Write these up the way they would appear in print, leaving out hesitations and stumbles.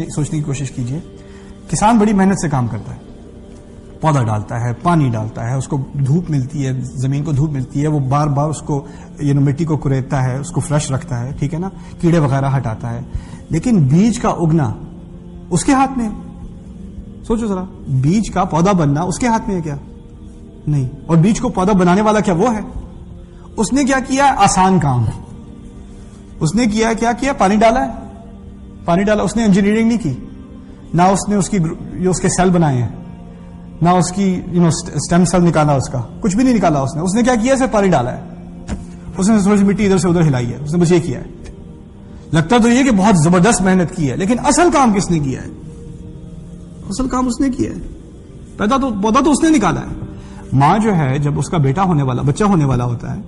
سوچنے کی کوشش کیجئے. کسان بڑی محنت سے کام کرتا ہے, پودا ڈالتا ہے, پانی ڈالتا ہے, اس کو دھوپ ملتی ہے, زمین کو دھوپ ملتی ہے, وہ بار بار اس کو مٹی کو کریدتا ہے, اس کو فریش رکھتا ہے, ٹھیک ہے نا, کیڑے وغیرہ ہٹاتا ہے. لیکن بیج کا اگنا اس کے ہاتھ میں ہے. سوچو ذرا, بیج کا پودا بننا اس کے ہاتھ میں ہے کیا؟ نہیں. اور بیج کو پودا بنانے والا کیا وہ ہے؟ اس نے کیا کیا؟ آسان کام. اس نے کیا پانی ڈالا ہے, پانی ڈالا. اس نے انجینئرنگ نہیں کی, نہ اس نے اس کے سیل بنائے ہیں, نہ اس کی اسٹیم سیل نکالا, اس کا کچھ بھی نہیں نکالا. اس نے کیا کیا؟ صرف پانی ڈالا ہے. اس نے تھوڑی سی مٹی ادھر سے ادھر ہلائی ہے, اس نے بس یہ کیا ہے. لگتا تو یہ کہ بہت زبردست محنت کی ہے, لیکن اصل کام کس نے کیا ہے؟ اصل کام اس نے کیا ہے. پودا تو اس نے نکالا ہے. ماں جو ہے, جب اس کا بچہ ہونے والا ہوتا ہے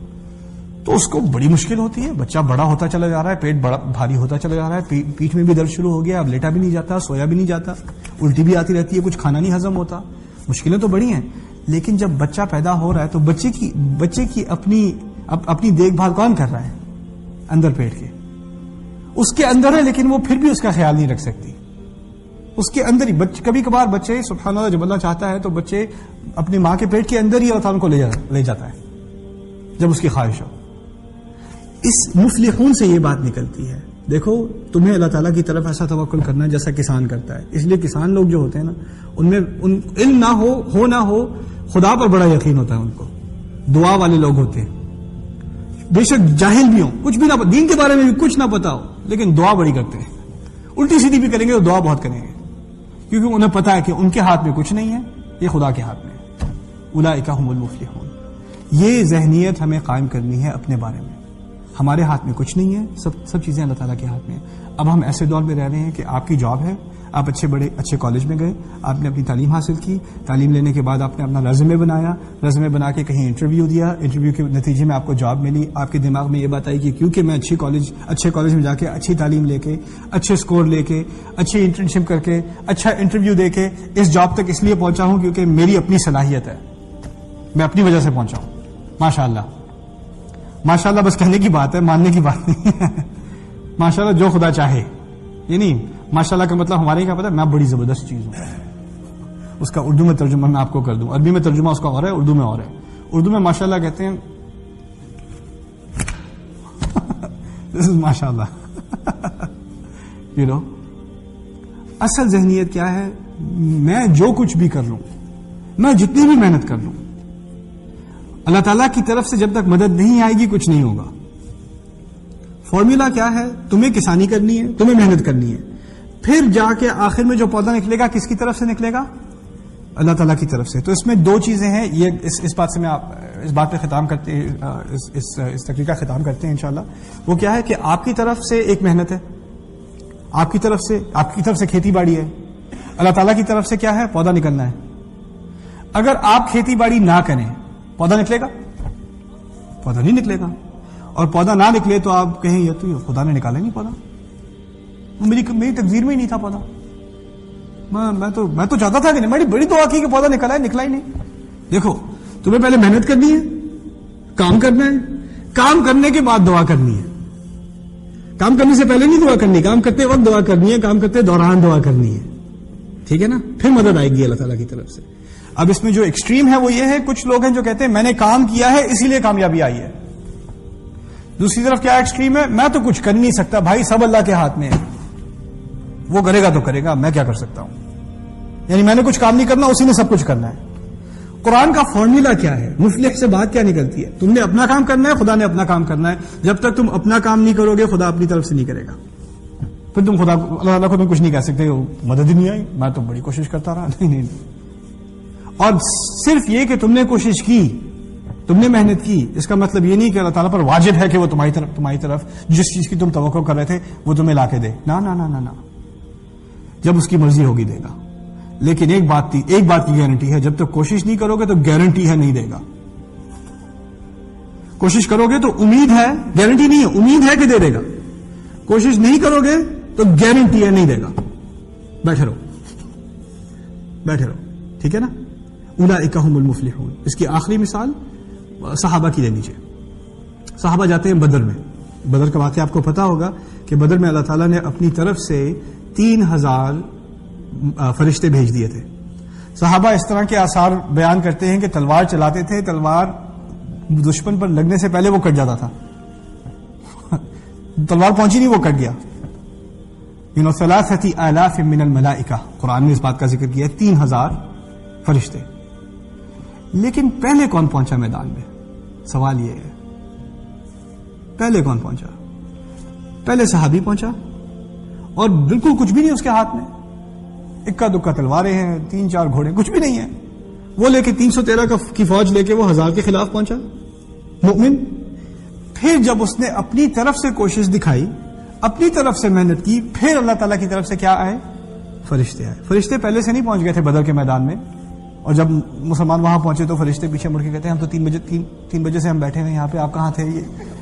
تو اس کو بڑی مشکل ہوتی ہے. بچہ بڑا ہوتا چلا جا رہا ہے, پیٹ بڑا بھاری ہوتا چلا جا رہا ہے, پیٹھ میں بھی درد شروع ہو گیا, اب لیٹا بھی نہیں جاتا, سویا بھی نہیں جاتا, الٹی بھی آتی رہتی ہے, کچھ کھانا نہیں ہضم ہوتا. مشکلیں تو بڑی ہیں. لیکن جب بچہ پیدا ہو رہا ہے تو بچے کی اپنی دیکھ بھال کون کر رہا ہے؟ اندر پیٹ کے, اس کے اندر ہے, لیکن وہ پھر بھی اس کا خیال نہیں رکھ سکتی. اس کے اندر ہی کبھی کبھار بچے, سبحان اللہ, جب اللہ چاہتا ہے تو بچے اپنی ماں کے پیٹ کے اندر ہی اللہ تعالیٰ کو لے جاتا ہے جب اس کی خواہش ہو. اس مفلحون سے یہ بات نکلتی ہے. دیکھو, تمہیں اللہ تعالیٰ کی طرف ایسا توکل کرنا ہے جیسا کسان کرتا ہے. اس لیے کسان لوگ جو ہوتے ہیں نا, ان میں علم نہ ہو نہ ہو, خدا پر بڑا یقین ہوتا ہے ان کو. دعا والے لوگ ہوتے ہیں, بے شک جاہل بھی ہوں, کچھ بھی نہ دین کے بارے میں بھی کچھ نہ پتا ہو, لیکن دعا بڑی کرتے ہیں. الٹی سیدھی بھی کریں گے تو دعا بہت کریں گے, کیونکہ انہیں پتا ہے کہ ان کے ہاتھ میں کچھ نہیں ہے, یہ خدا کے ہاتھ میں ہے. اولئک هم المفلحون. یہ ذہنیت ہمیں قائم کرنی ہے اپنے بارے میں. ہمارے ہاتھ میں کچھ نہیں ہے, سب چیزیں اللہ تعالیٰ کے ہاتھ میں ہیں. اب ہم ایسے دور میں رہ رہے ہیں کہ آپ کی جاب ہے, آپ اچھے کالج میں گئے, آپ نے اپنی تعلیم حاصل کی, تعلیم لینے کے بعد آپ نے اپنا ریزیومے بنا کے کہیں انٹرویو دیا, انٹرویو کے نتیجے میں آپ کو جاب ملی. آپ کے دماغ میں یہ بات آئی کہ کیونکہ میں اچھے کالج میں جا کے اچھی تعلیم لے کے, اچھے اسکور لے کے, اچھی انٹرنشپ کر کے, اچھا انٹرویو دے کے اس جاب تک اس لیے پہنچا ہوں کیونکہ میری اپنی صلاحیت ہے, میں اپنی وجہ سے پہنچا ہوں. ماشاء اللہ بس کہنے کی بات ہے, ماننے کی بات نہیں ہے. ماشاء اللہ جو خدا چاہے, یہ نہیں. ماشاء اللہ کا مطلب ہمارے کیا پتا ہے, میں بڑی زبردست چیز ہوں. اس کا اردو میں ترجمہ میں آپ کو کر دوں. عربی میں ترجمہ اس کا اور ہے, اردو میں اور ہے. اردو میں ماشاء اللہ کہتے ہیں دس از ماشاء اللہ. اصل ذہنیت کیا ہے؟ میں جو کچھ بھی کر لوں, میں جتنی بھی محنت کر لوں, اللہ تعالیٰ کی طرف سے جب تک مدد نہیں آئے گی کچھ نہیں ہوگا. فارمولا کیا ہے؟ تمہیں کسانی کرنی ہے, تمہیں محنت کرنی ہے, پھر جا کے آخر میں جو پودا نکلے گا کس کی طرف سے نکلے گا؟ اللہ تعالیٰ کی طرف سے. تو اس میں دو چیزیں ہیں. یہ اس بات سے میں اس بات پہ ختم کرتے اس تقریر کا ختم کرتے ہیں انشاءاللہ. وہ کیا ہے کہ آپ کی طرف سے ایک محنت ہے, آپ کی طرف سے کھیتی باڑی ہے, اللہ تعالیٰ کی طرف سے کیا ہے؟ پودا نکلنا ہے. اگر آپ کھیتی باڑی نہ کریں, پودا نکلے گا؟ پودا نہیں نکلے گا. اور پودا نہ نکلے تو آپ کہیں یہ تو خدا نے نکالا نہیں پودا, میری تقدیر میں ہی نہیں تھا پودا. میں تو چاہتا تھا کہ میں بڑی دعا کی کہ پودا نکلا ہی نہیں. دیکھو, تمہیں پہلے محنت کرنی ہے, کام کرنا ہے, کام کرنے کے بعد دعا کرنی ہے. کام کرنے سے پہلے نہیں دعا کرنی, کام کرتے وقت دعا کرنی ہے, کام کرتے دوران دعا کرنی ہے. ٹھیک ہے نا؟ پھر مدد آئے گی اللہ تعالیٰ کی طرف سے. اب اس میں جو ایکسٹریم ہے وہ یہ ہے, کچھ لوگ ہیں جو کہتے ہیں میں نے کام کیا ہے اسی لیے کامیابی آئی ہے. دوسری طرف کیا ایکسٹریم ہے, میں تو کچھ کر نہیں سکتا بھائی, سب اللہ کے ہاتھ میں ہے, وہ کرے گا تو کرے گا, میں کیا کر سکتا ہوں. یعنی میں نے کچھ کام نہیں کرنا, اسی نے سب کچھ کرنا ہے. قرآن کا فارمولا کیا ہے؟ مفلح سے بات کیا نکلتی ہے؟ تم نے اپنا کام کرنا ہے, خدا نے اپنا کام کرنا ہے. جب تک تم اپنا کام نہیں کرو گے خدا اپنی طرف سے نہیں کرے گا. پھر تم اللہ تعالیٰ کو تم کچھ نہیں کہہ سکتے مدد ہی نہیں آئی, میں تو بڑی کوشش کرتا رہا. نہیں. اور صرف یہ کہ تم نے کوشش کی, تم نے محنت کی, اس کا مطلب یہ نہیں کہ اللہ تعالیٰ پر واجب ہے کہ وہ تمہاری طرف جس چیز کی تم توقع کر رہے تھے وہ تمہیں لا کے دے. نہ, جب اس کی مرضی ہوگی دے گا. لیکن ایک بات کی گارنٹی ہے, جب تک کوشش نہیں کرو گے تو گارنٹی ہے نہیں دے گا. کوشش کرو گے تو امید ہے, گارنٹی نہیں ہے, امید ہے کہ دے دے گا. کوشش نہیں کرو گے تو گارنٹی ہے نہیں دے گا. بیٹھے رہو. ٹھیک ہے نا؟ اولئک هم المفلحون. اس کی آخری مثال صحابہ کی لے لیجیے. صحابہ جاتے ہیں بدر میں, بدر کا واقعہ آپ کو پتا ہوگا کہ بدر میں اللہ تعالیٰ نے اپنی طرف سے 3000 فرشتے بھیج دیے تھے. صحابہ اس طرح کے آثار بیان کرتے ہیں کہ تلوار چلاتے تھے, تلوار دشمن پر لگنے سے پہلے وہ کٹ جاتا تھا. تلوار پہنچی نہیں, وہ کٹ گیا. 3,000 من الملائکہ, قرآن نے اس بات کا ذکر کیا ہے, 3000 فرشتے. لیکن پہلے کون پہنچا میدان میں؟ سوال یہ ہے, پہلے کون پہنچا؟ پہلے صحابی پہنچا, اور بالکل کچھ بھی نہیں اس کے ہاتھ میں, اکا دکا تلواریں ہیں, 3-4 گھوڑے, کچھ بھی نہیں ہے. وہ لے کے 313 کی فوج لے کے وہ 1000 کے خلاف پہنچا مومن. پھر جب اس نے اپنی طرف سے کوشش دکھائی, اپنی طرف سے محنت کی, پھر اللہ تعالیٰ کی طرف سے کیا آئے؟ فرشتے آئے. فرشتے پہلے سے نہیں پہنچ گئے تھے بدر کے میدان میں, اور جب مسلمان وہاں پہنچے تو فرشتے پیچھے مڑ کے کہتے ہیں ہم تو 3 بجے سے ہم بیٹھے ہیں یہاں پہ, آپ کہاں تھے؟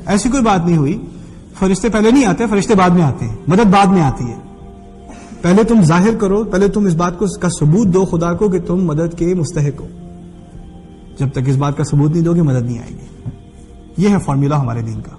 ایسی کوئی بات نہیں ہوئی. فرشتے پہلے نہیں آتے, فرشتے بعد میں آتے ہیں, مدد بعد میں آتی ہے. پہلے تم ظاہر کرو, پہلے تم اس بات کا ثبوت دو خدا کو کہ تم مدد کے مستحق ہو. جب تک اس بات کا ثبوت نہیں دو گے مدد نہیں آئے گی. یہ ہے فارمولا ہمارے دین کا.